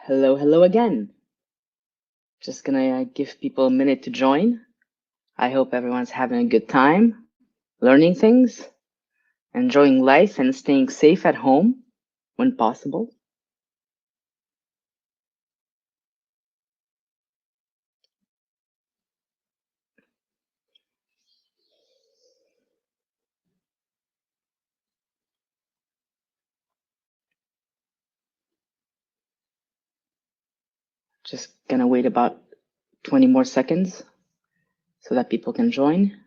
Hello again. Just gonna give people a minute to join. I hope everyone's having a good time, learning things, enjoying life, and staying safe at home when possible. Just gonna wait about 20 more seconds so that people can join.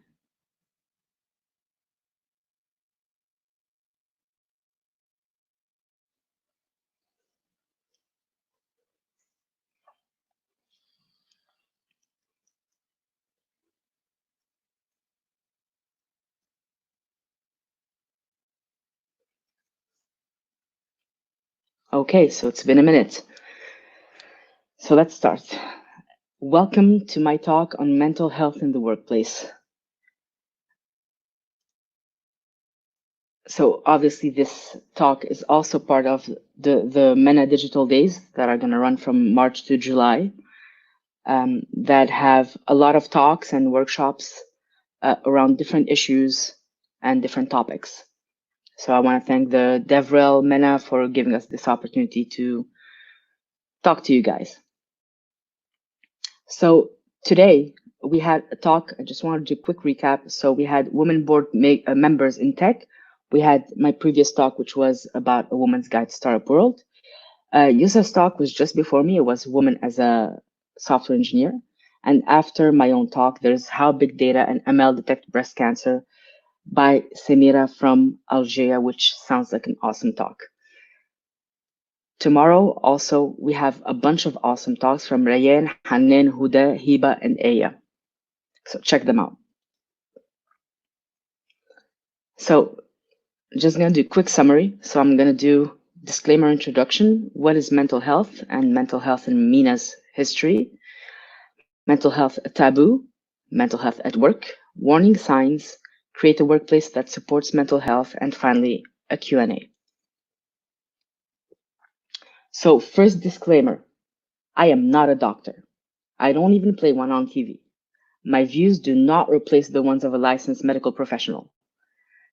Okay, so it's been a minute. So let's start. Welcome to my talk on mental health in the workplace. So obviously this talk is also part of the MENA Digital Days that are going to run from March to July, that have a lot of talks and workshops around different issues and different topics. So I want to thank the DevRel MENA for giving us this opportunity to talk to you guys. So today we had a talk. I just wanted to do a quick recap. So we had women board members in tech. We had my previous talk, which was about a woman's guide to startup world. Yusuf's talk was just before me. It was woman as a software engineer. And after my own talk, there's How Big Data and ML Detect Breast Cancer by Semira from Algeria, which sounds like an awesome talk. Tomorrow, also, we have a bunch of awesome talks from Rayan, Hanan, Huda, Hiba, and Aya. So check them out. So just going to do a quick summary. So I'm going to do disclaimer introduction. What is mental health and mental health in MENA's history? Mental health a taboo, mental health at work, warning signs, create a workplace that supports mental health, and finally, a Q&A. So first disclaimer, I am not a doctor. I don't even play one on TV. My views do not replace the ones of a licensed medical professional.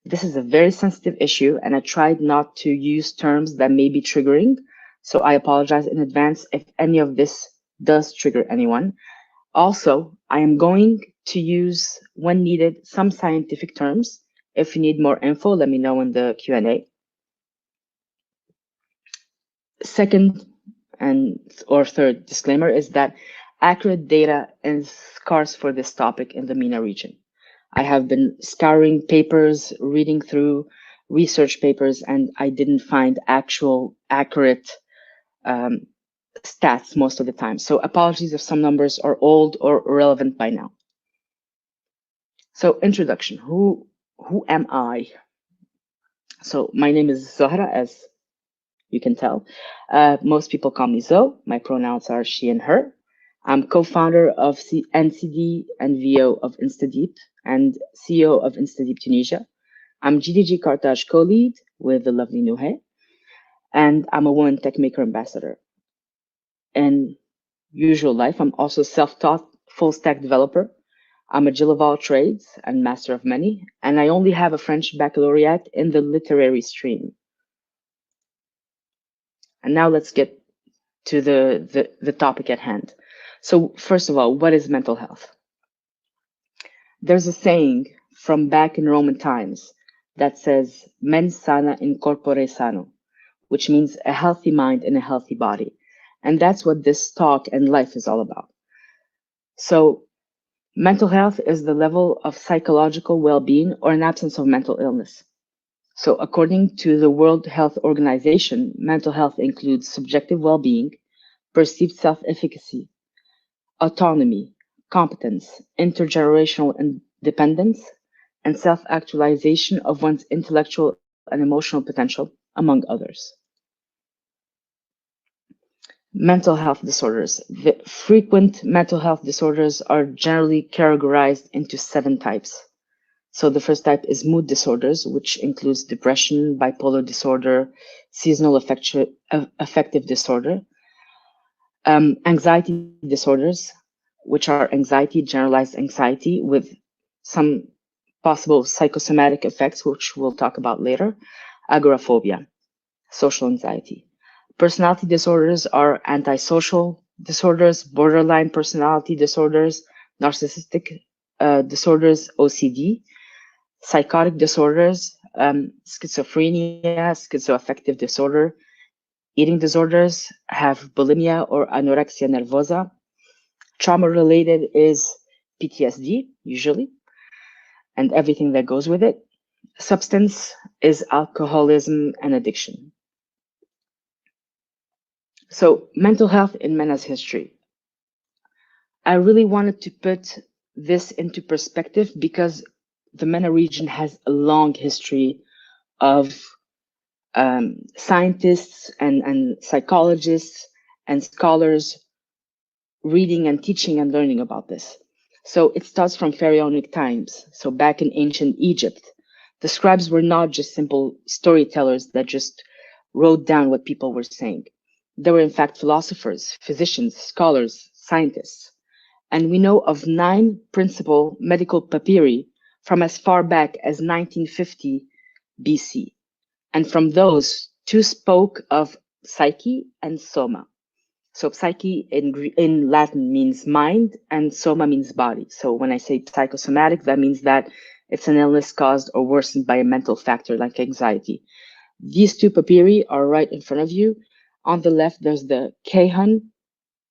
This is a very sensitive issue, and I tried not to use terms that may be triggering, so I apologize in advance if any of this does trigger anyone. Also, I am going to use, when needed, some scientific terms. If you need more info, let me know in the Q&A. Second or third disclaimer is that accurate data is scarce for this topic in the MENA region. I have been scouring papers, reading through research papers, and I didn't find actual accurate stats most of the time. So apologies if some numbers are old or irrelevant by now. So introduction, who am I? So my name is Zohra, as you can tell. Most people call me Zo. My pronouns are she and her. I'm co-founder of NCD and VO of InstaDeep and CEO of InstaDeep Tunisia. I'm GDG Carthage co-lead with the lovely Nuhe, and I'm a woman tech maker ambassador. In usual life, I'm also self-taught full stack developer. I'm a Jill of all trades and master of many, and I only have a French baccalaureate in the literary stream. And now let's get to the topic at hand. So first of all, what is mental health? There's a saying from back in Roman times that says mens sana in corpore sano, which means a healthy mind in a healthy body. And that's what this talk and life is all about. So mental health is the level of psychological well-being or an absence of mental illness. So according to the World Health Organization, mental health includes subjective well-being, perceived self-efficacy, autonomy, competence, intergenerational independence, and self-actualization of one's intellectual and emotional potential, among others. Mental health disorders. The frequent mental health disorders are generally categorized into 7 types. So the first type is mood disorders, which includes depression, bipolar disorder, seasonal affective disorder. Anxiety disorders, which are anxiety, generalized anxiety, with some possible psychosomatic effects, which we'll talk about later. Agoraphobia, social anxiety. Personality disorders are antisocial disorders, borderline personality disorders, narcissistic disorders, OCD, psychotic disorders, schizophrenia, schizoaffective disorder. Eating disorders have bulimia or anorexia nervosa. Trauma related is PTSD, usually, and everything that goes with it. Substance is alcoholism and addiction. So, mental health in MENA's history. I really wanted to put this into perspective because the MENA region has a long history of scientists and psychologists and scholars reading and teaching and learning about this. So it starts from Pharaonic times. So back in ancient Egypt, the scribes were not just simple storytellers that just wrote down what people were saying. They were in fact philosophers, physicians, scholars, scientists. And we know of 9 principal medical papyri from as far back as 1950 BC. And from those, 2 spoke of psyche and soma. So psyche in Latin means mind and soma means body. So when I say psychosomatic, that means that it's an illness caused or worsened by a mental factor like anxiety. These 2 papyri are right in front of you. On the left, there's the Kayhan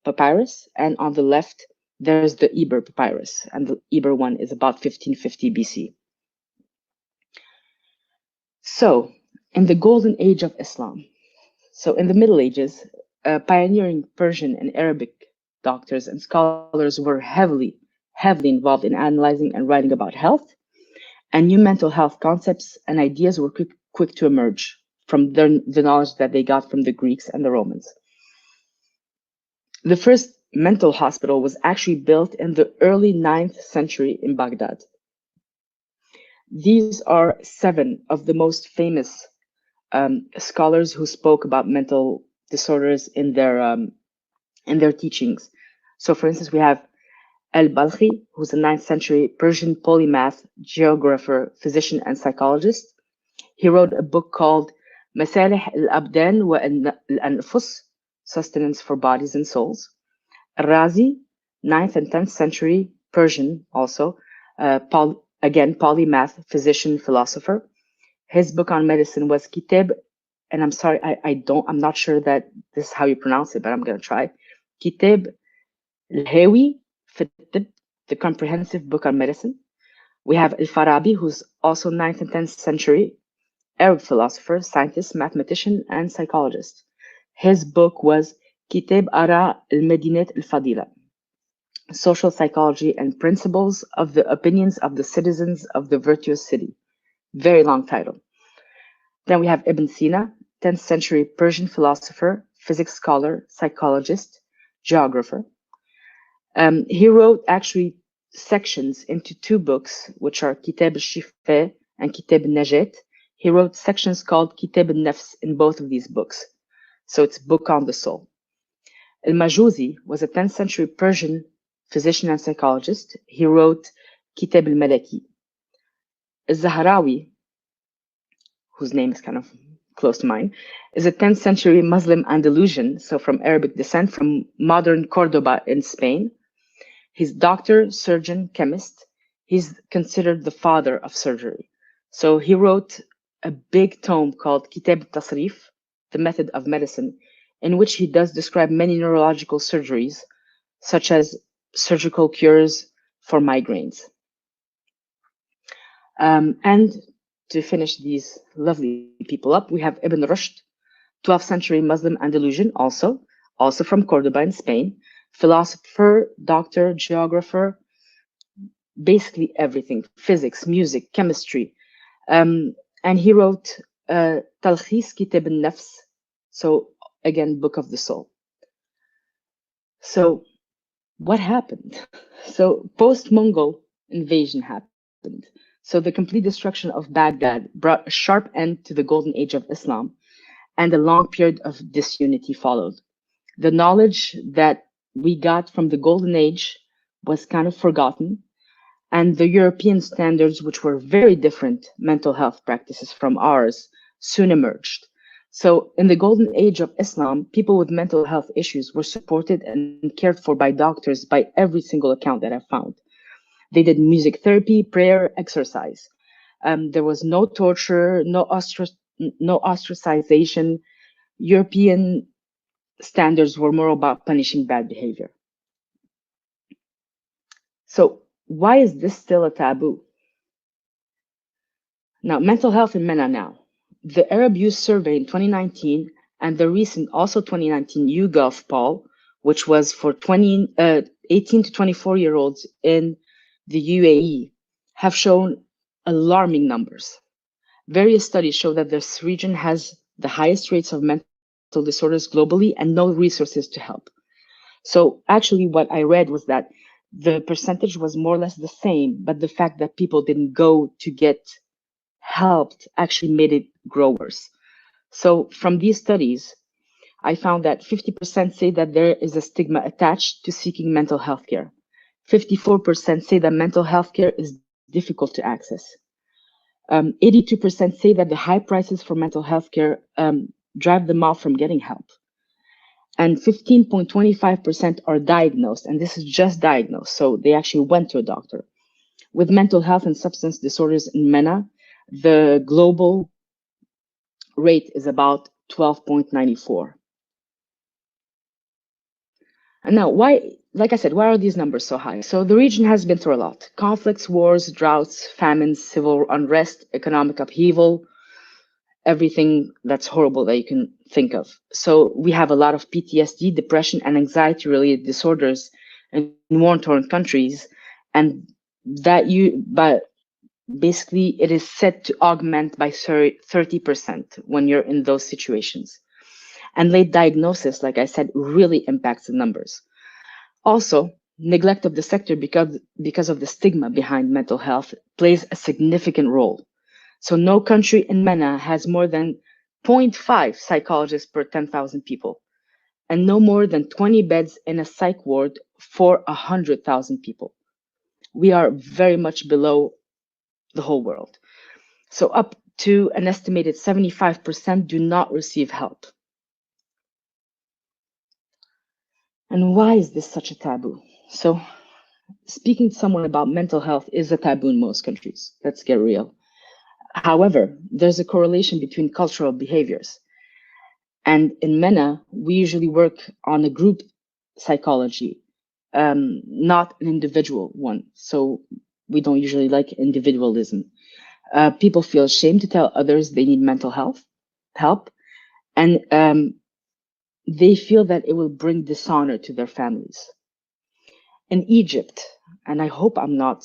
papyrus, and on the left, there's the Eber papyrus. And the Eber one is about 1550 BC. So in the golden age of Islam, so in the Middle Ages, pioneering Persian and Arabic doctors and scholars were heavily involved in analyzing and writing about health, and new mental health concepts and ideas were quick to emerge from the knowledge that they got from the Greeks and the Romans. The first mental hospital was actually built in the early 9th century in Baghdad. These are 7 of the most famous scholars who spoke about mental disorders in their teachings. So, for instance, we have Al-Balkhi, who's a 9th century Persian polymath, geographer, physician, and psychologist. He wrote a book called Masalih al-Abdan wa al-Anfus, Sustenance for Bodies and Souls. Razi, 9th and 10th century Persian, also, again, polymath, physician, philosopher. His book on medicine was Kitab, and I'm sorry, I'm not sure that this is how you pronounce it, but I'm going to try. Kitab al-Hawi fi Tib, the comprehensive book on medicine. We have Al-Farabi, who's also 9th and 10th century Arab philosopher, scientist, mathematician, and psychologist. His book was Kitab Ara al-Madinat al-Fadila, Social Psychology and Principles of the Opinions of the Citizens of the Virtuous City. Very long title. Then we have Ibn Sina, 10th century Persian philosopher, physics scholar, psychologist, geographer. He wrote actually sections into 2 books, which are Kitab al-Shifa and Kitab al-Najat. He wrote sections called Kitab al-Nafs in both of these books. So it's book on the soul. Al-Majuzi was a 10th century Persian physician and psychologist. He wrote Kitab al-Malaki. Al-Zahrawi, whose name is kind of close to mine, is a 10th century Muslim Andalusian, so from Arabic descent, from modern Cordoba in Spain. He's doctor, surgeon, chemist. He's considered the father of surgery. So he wrote a big tome called Kitab al-Tasrif, the method of medicine, in which he does describe many neurological surgeries, such as surgical cures for migraines. And to finish these lovely people up, we have Ibn Rushd, 12th century Muslim Andalusian, also from Cordoba in Spain, philosopher, doctor, geographer, basically everything, physics, music, chemistry. And he wrote Talkhis Kitab al-Nafs, so again, Book of the Soul. So what happened? So post-Mongol invasion happened. So the complete destruction of Baghdad brought a sharp end to the golden age of Islam, and a long period of disunity followed. The knowledge that we got from the Golden Age was kind of forgotten, and the European standards, which were very different mental health practices from ours, soon emerged. So, in the Golden Age of Islam, people with mental health issues were supported and cared for by doctors by every single account that I've found. They did music therapy, prayer, exercise. There was no torture, no ostracization. European standards were more about punishing bad behavior. So, why is this still a taboo? Now, mental health in MENA now. The Arab Youth Survey in 2019 and the recent also 2019 YouGov poll, which was for 18 to 24-year-olds in the UAE, have shown alarming numbers. Various studies show that this region has the highest rates of mental disorders globally and no resources to help. So actually what I read was that the percentage was more or less the same, but the fact that people didn't go to get helped actually made it grow worse. So from these studies, I found that 50% say that there is a stigma attached to seeking mental health care. 54% say that mental health care is difficult to access. 82% say that the high prices for mental health care drive them off from getting help. And 15.25% are diagnosed, and this is just diagnosed, so they actually went to a doctor. With mental health and substance disorders in MENA, the global rate is about 12.94. And now, why, like I said, why are these numbers so high? So the region has been through a lot: conflicts, wars, droughts, famines, civil unrest, economic upheaval, everything that's horrible that you can think of. So we have a lot of PTSD, depression, and anxiety-related disorders in war-torn countries, and but basically it is set to augment by 30% when you're in those situations. And late diagnosis, like I said, really impacts the numbers. Also, neglect of the sector because of the stigma behind mental health plays a significant role. So no country in MENA has more than 0.5 psychologists per 10,000 people, and no more than 20 beds in a psych ward for 100,000 people. We are very much below the whole world. So up to an estimated 75% do not receive help. And why is this such a taboo? So speaking to someone about mental health is a taboo in most countries. Let's get real. However, there's a correlation between cultural behaviors. And in MENA, we usually work on a group psychology, not an individual one. So we don't usually like individualism. People feel ashamed to tell others they need mental health help, and they feel that it will bring dishonor to their families. In Egypt, and I hope I'm not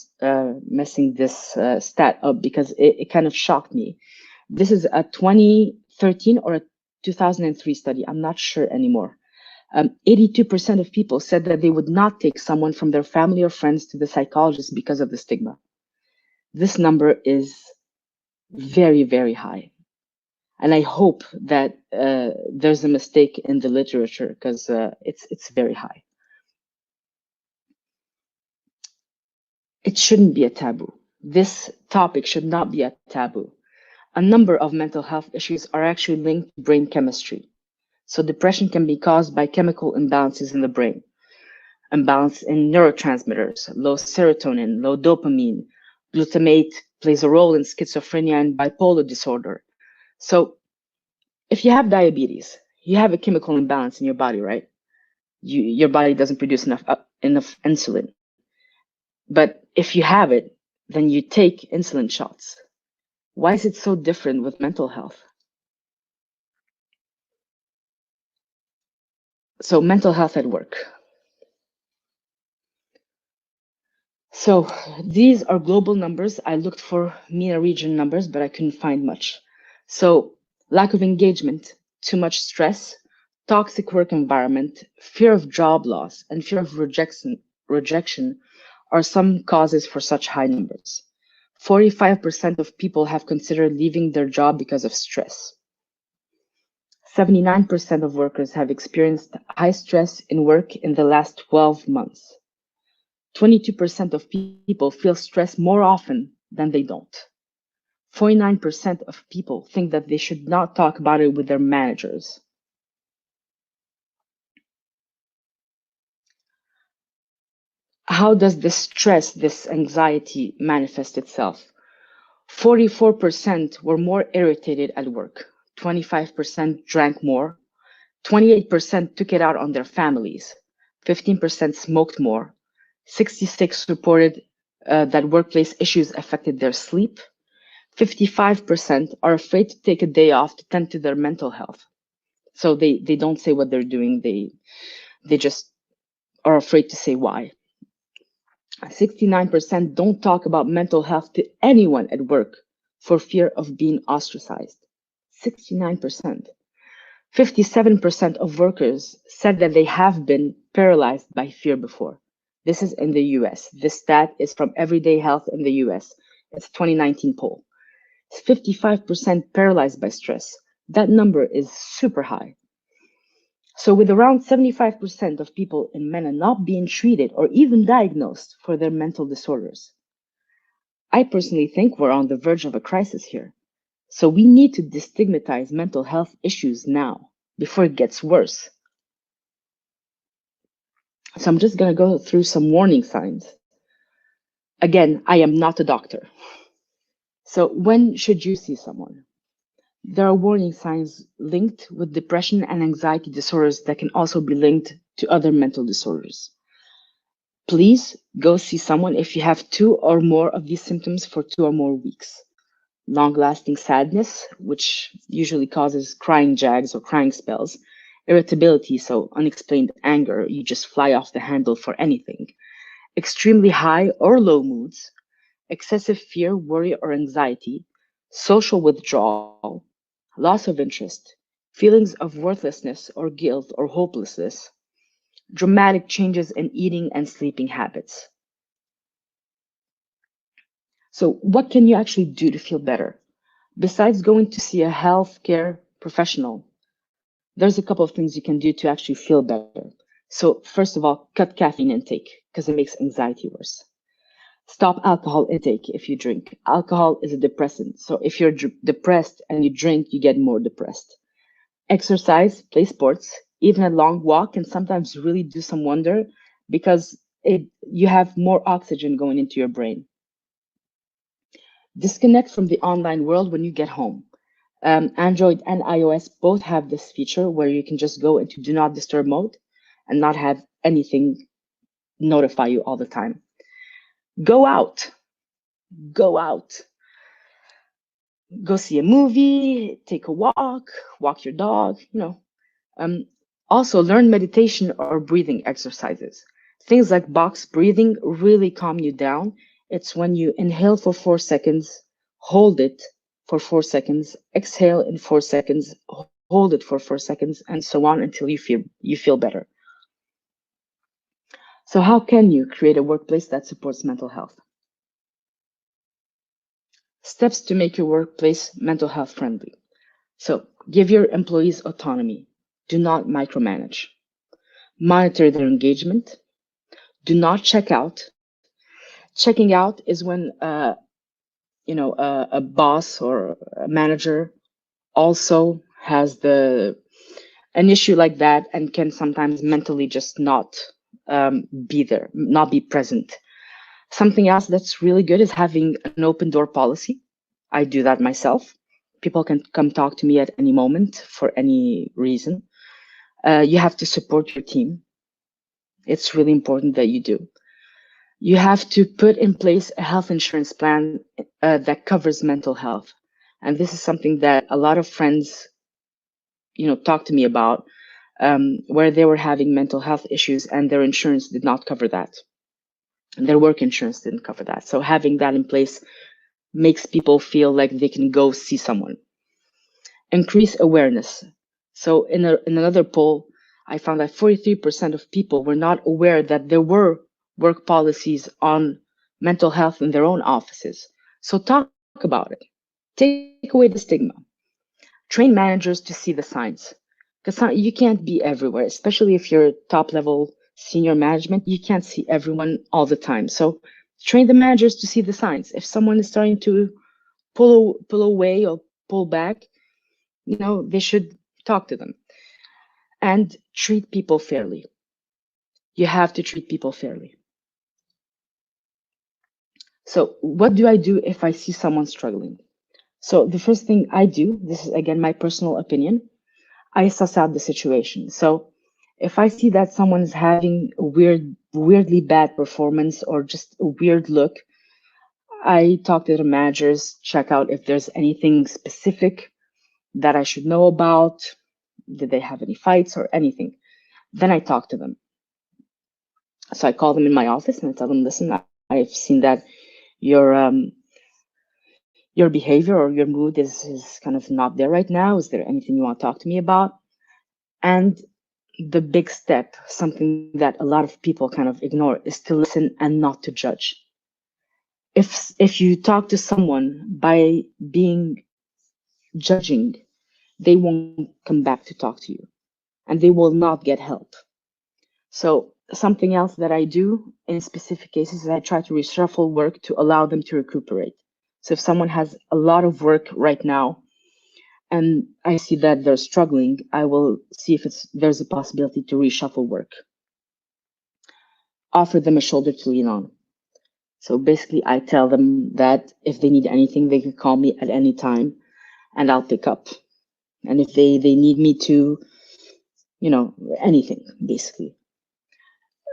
messing this stat up because it kind of shocked me. This is a 2013 or a 2003 study. I'm not sure anymore. 82% of people said that they would not take someone from their family or friends to the psychologist because of the stigma. This number is very, very high. And I hope that there's a mistake in the literature because it's very high. It shouldn't be a taboo. This topic should not be a taboo. A number of mental health issues are actually linked to brain chemistry. So depression can be caused by chemical imbalances in the brain, imbalance in neurotransmitters, low serotonin, low dopamine. Glutamate plays a role in schizophrenia and bipolar disorder. So if you have diabetes, you have a chemical imbalance in your body, right? Your body doesn't produce enough insulin. But if you have it, then you take insulin shots. Why is it so different with mental health? So mental health at work. So these are global numbers. I looked for MENA region numbers, but I couldn't find much. So lack of engagement, too much stress, toxic work environment, fear of job loss, and fear of rejection are some causes for such high numbers. 45% of people have considered leaving their job because of stress. 79% of workers have experienced high stress in work in the last 12 months. 22% of people feel stress more often than they don't. 49% of people think that they should not talk about it with their managers. How does this stress, this anxiety manifest itself? 44% were more irritated at work. 25% drank more. 28% took it out on their families. 15% smoked more. 66 reported that workplace issues affected their sleep. 55% are afraid to take a day off to tend to their mental health. So they don't say what they're doing. They just are afraid to say why. 69% don't talk about mental health to anyone at work for fear of being ostracized. 69%. 57% of workers said that they have been paralyzed by fear before. This is in the US. This stat is from Everyday Health in the US. It's a 2019 poll. It's 55% paralyzed by stress. That number is super high. So with around 75% of people in MENA not being treated or even diagnosed for their mental disorders, I personally think we're on the verge of a crisis here. So we need to destigmatize mental health issues now, before it gets worse. So I'm just going to go through some warning signs. Again, I am not a doctor. So when should you see someone? There are warning signs linked with depression and anxiety disorders that can also be linked to other mental disorders. Please go see someone if you have 2 or more of these symptoms for 2 or more weeks. Long-lasting sadness, which usually causes crying jags or crying spells. Irritability, so unexplained anger, you just fly off the handle for anything. Extremely high or low moods. Excessive fear, worry, or anxiety. Social withdrawal. Loss of interest. Feelings of worthlessness or guilt or hopelessness. Dramatic changes in eating and sleeping habits. So what can you actually do to feel better? Besides going to see a healthcare professional, there's a couple of things you can do to actually feel better. So first of all, cut caffeine intake because it makes anxiety worse. Stop alcohol intake if you drink. Alcohol is a depressant. So if you're depressed and you drink, you get more depressed. Exercise, play sports, even a long walk can sometimes really do some wonder because you have more oxygen going into your brain. Disconnect from the online world when you get home. Android and iOS both have this feature where you can just go into do not disturb mode and not have anything notify you all the time. Go out. Go out. Go see a movie, take a walk your dog, Also learn meditation or breathing exercises. Things like box breathing really calm you down. It's when you inhale for 4 seconds, hold it for 4 seconds, exhale in 4 seconds, hold it for 4 seconds, and so on until you feel better. So how can you create a workplace that supports mental health? Steps to make your workplace mental health friendly. So give your employees autonomy. Do not micromanage. Monitor their engagement. Do not check out. Checking out is when a boss or a manager also has an issue like that and can sometimes mentally just not be there, not be present. Something else that's really good is having an open door policy. I do that myself. People can come talk to me at any moment for any reason. You have to support your team. It's really important that you do. You have to put in place a health insurance plan that covers mental health. And this is something that a lot of friends, talk to me about, where they were having mental health issues and their insurance did not cover that. And their work insurance didn't cover that. So having that in place makes people feel like they can go see someone. Increase awareness. So in another poll, I found that 43% of people were not aware that there were work policies on mental health in their own offices. So talk about it. Take away the stigma. Train managers to see the signs. because you can't be everywhere, especially if you're top level senior management. You can't see everyone all the time. So train the managers to see the signs. If someone is starting to pull away or pull back, they should talk to them and treat people fairly. You have to treat people fairly. So what do I do if I see someone struggling? So the first thing I do, this is again my personal opinion, I suss out the situation. So if I see that someone's having a weirdly bad performance or just a weird look, I talk to the managers, check out if there's anything specific that I should know about. Did they have any fights or anything? Then I talk to them. So I call them in my office and I tell them, listen, I've seen that your your behavior or your mood is kind of not there right now. Is there anything you want to talk to me about? And the big step, something that a lot of people kind of ignore, is to listen and not to judge. If you talk to someone by being judging, they won't come back to talk to you and they will not get help. So something else that I do in specific cases is I try to reshuffle work to allow them to recuperate. So if someone has a lot of work right now and I see that they're struggling, I will see if there's a possibility to reshuffle work. Offer them a shoulder to lean on. So basically, I tell them that if they need anything, they can call me at any time and I'll pick up. And if they need me to, anything, basically.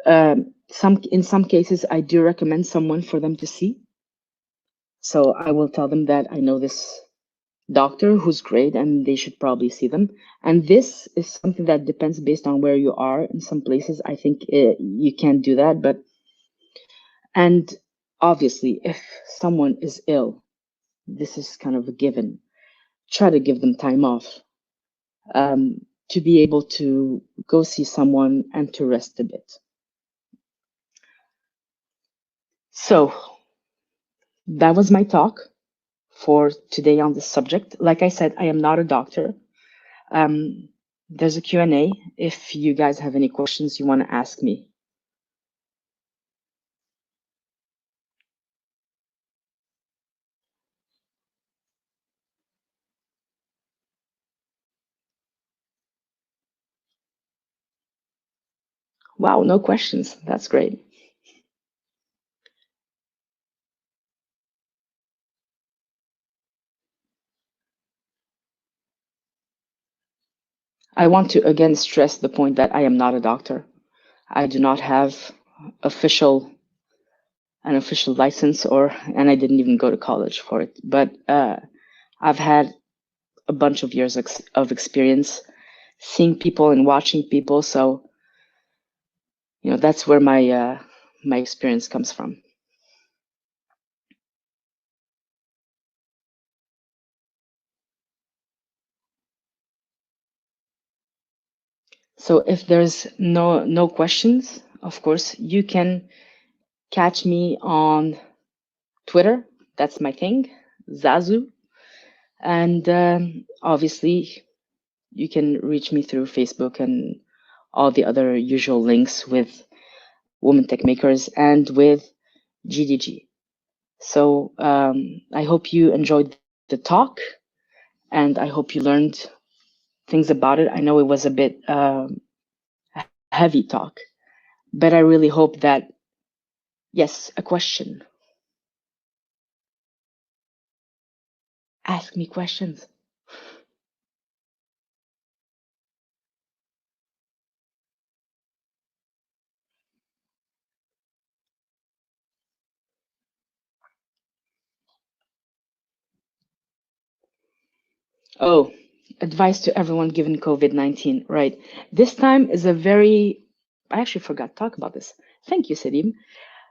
In some cases, I do recommend someone for them to see. So I will tell them that I know this doctor who's great and they should probably see them. And this is something that depends based on where you are. In some places, I think you can't do that. And obviously, if someone is ill, this is kind of a given. Try to give them time off to be able to go see someone and to rest a bit. So that was my talk for today on this subject. Like I said, I am not a doctor. There's a Q&A if you guys have any questions you want to ask me. Wow, no questions. That's great. I want to again stress the point that I am not a doctor. I do not have an official license and I didn't even go to college for it. But I've had a bunch of years of experience seeing people and watching people. So, that's where my experience comes from. So if there's no questions, of course, you can catch me on Twitter. That's my thing, Zazu. And obviously, you can reach me through Facebook and all the other usual links with Women Tech Makers and with GDG. So I hope you enjoyed the talk and I hope you learned things about it. I know it was a bit heavy talk, but I really hope that, yes, a question. Ask me questions. Oh, advice to everyone given COVID-19, right? This time is I actually forgot to talk about this. Thank you, Sadim.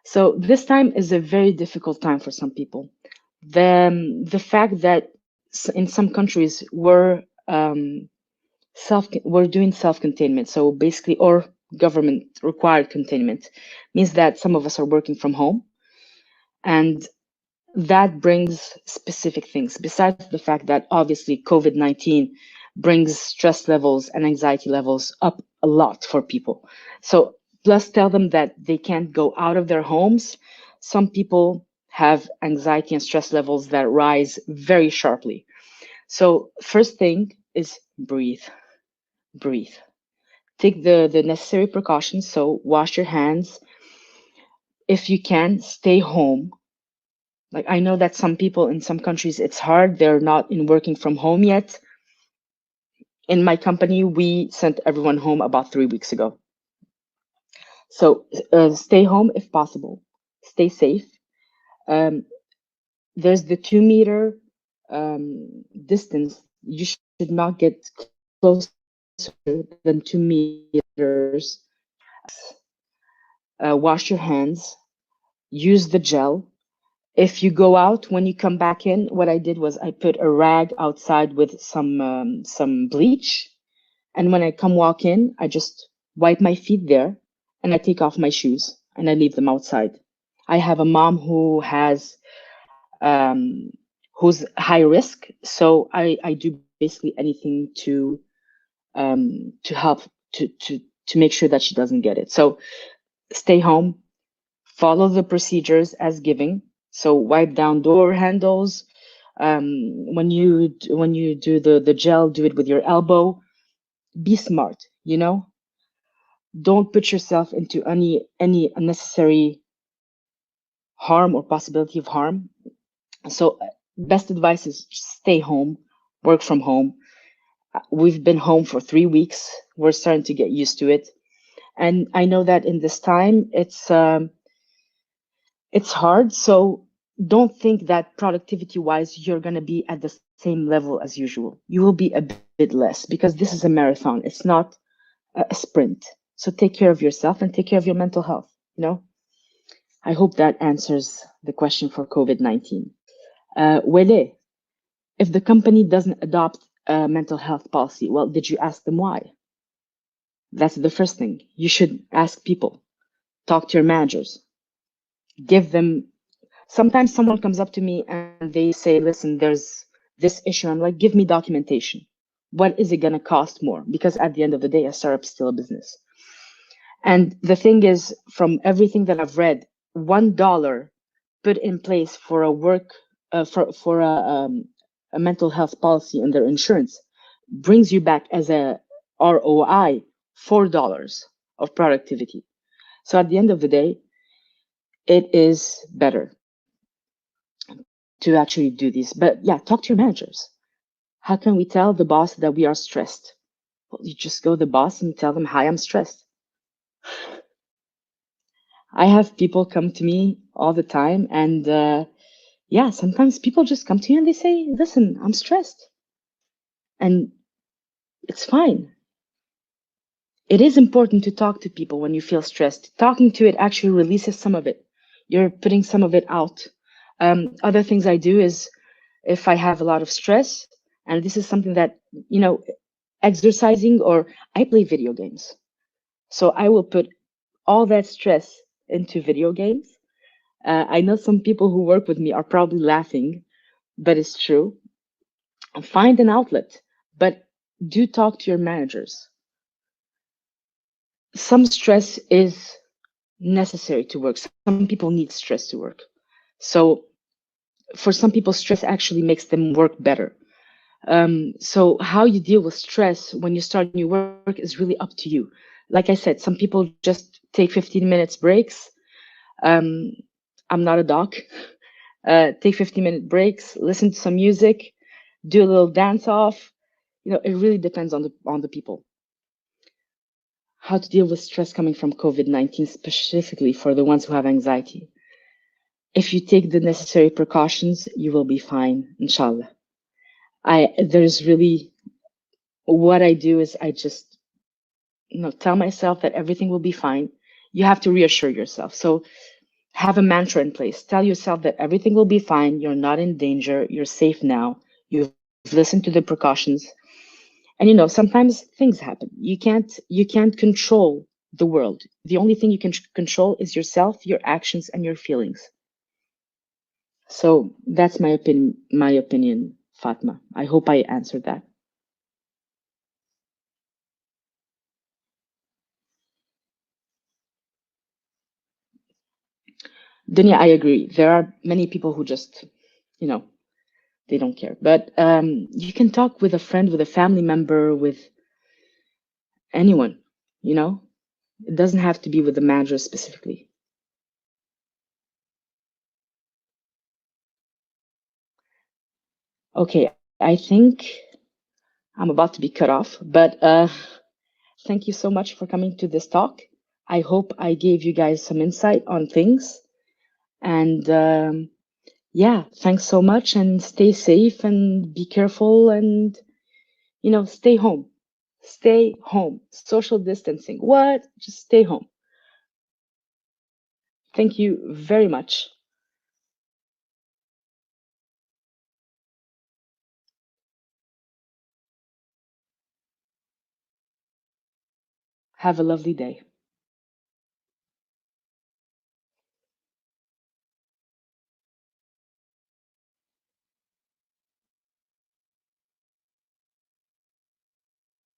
So this time is a very difficult time for some people. The fact that in some countries we're doing self-containment, so basically, or government required containment, means that some of us are working from home, and that brings specific things. Besides the fact that obviously COVID-19 brings stress levels and anxiety levels up a lot for people. So plus tell them that they can't go out of their homes. Some people have anxiety and stress levels that rise very sharply. So first thing is breathe, breathe. Take the necessary precautions. So wash your hands. If you can, stay home. Like I know that some people in some countries, it's hard. They're not in working from home yet. In my company, we sent everyone home about 3 weeks ago. So stay home if possible. Stay safe. Um, there's the 2 meter distance. You should not get closer than 2 meters. Wash your hands. Use the gel. If you go out, when you come back in, what I did was I put a rag outside with some bleach, and when I come walk in, I just wipe my feet there, and I take off my shoes and I leave them outside. I have a mom who has who's high risk, so I do basically anything to help to make sure that she doesn't get it. So stay home, follow the procedures as given. So wipe down door handles. When you do the gel, do it with your elbow. Be smart, you know. Don't put yourself into any unnecessary harm or possibility of harm. So best advice is stay home, work from home. We've been home for 3 weeks. We're starting to get used to it, and I know that in this time it's hard. So don't think that productivity wise you're going to be at the same level as usual. You will be a bit less because this is a marathon. It's not a sprint. So take care of yourself and take care of your mental health, you know. I hope that answers the question for COVID-19. Wele, if the company doesn't adopt a mental health policy, well, did you ask them why? That's the first thing. You should ask people, talk to your managers, give them. Sometimes someone comes up to me and they say, listen, there's this issue. I'm like, give me documentation. What is it going to cost more? Because at the end of the day, a startup is still a business. And the thing is, from everything that I've read, $1 put in place for a a mental health policy in their insurance brings you back as a ROI $4 of productivity. So at the end of the day, it is better to actually do this. But yeah, talk to your managers. How can we tell the boss that we are stressed? Well, you just go to the boss and tell them, hi, I'm stressed. I have people come to me all the time, and yeah, sometimes people just come to you and they say, listen, I'm stressed. And it's fine. It is important to talk to people when you feel stressed. Talking to it actually releases some of it. You're putting some of it out. Other things I do is if I have a lot of stress, and this is something that, you know, exercising, or I play video games. So I will put all that stress into video games. I know some people who work with me are probably laughing, but it's true. Find an outlet, but do talk to your managers. Some stress is necessary to work. Some people need stress to work. So for some people, stress actually makes them work better. So how you deal with stress when you start new work is really up to you. Like I said, some people just take 15 minutes breaks. Um, I'm not a doc. Take 15-minute breaks, listen to some music, do a little dance off. You know, it really depends on the people. How to deal with stress coming from COVID-19, specifically for the ones who have anxiety. If you take the necessary precautions, you will be fine, inshallah. There's really, what I do is I just, you know, tell myself that everything will be fine. You have to reassure yourself. So have a mantra in place. Tell yourself that everything will be fine. You're not in danger. You're safe now. You've listened to the precautions. And you know, sometimes things happen. You can't control the world. The only thing you can control is yourself, your actions, and your feelings. So that's my opinion, Fatma. I hope I answered that. Dunya, I agree. There are many people who just, you know, they don't care. But you can talk with a friend, with a family member, with anyone, you know? It doesn't have to be with the manager specifically. Okay, I think I'm about to be cut off, but thank you so much for coming to this talk. I hope I gave you guys some insight on things. And yeah, thanks so much and stay safe and be careful and, stay home. Stay home. Social distancing. What? Just stay home. Thank you very much. Have a lovely day.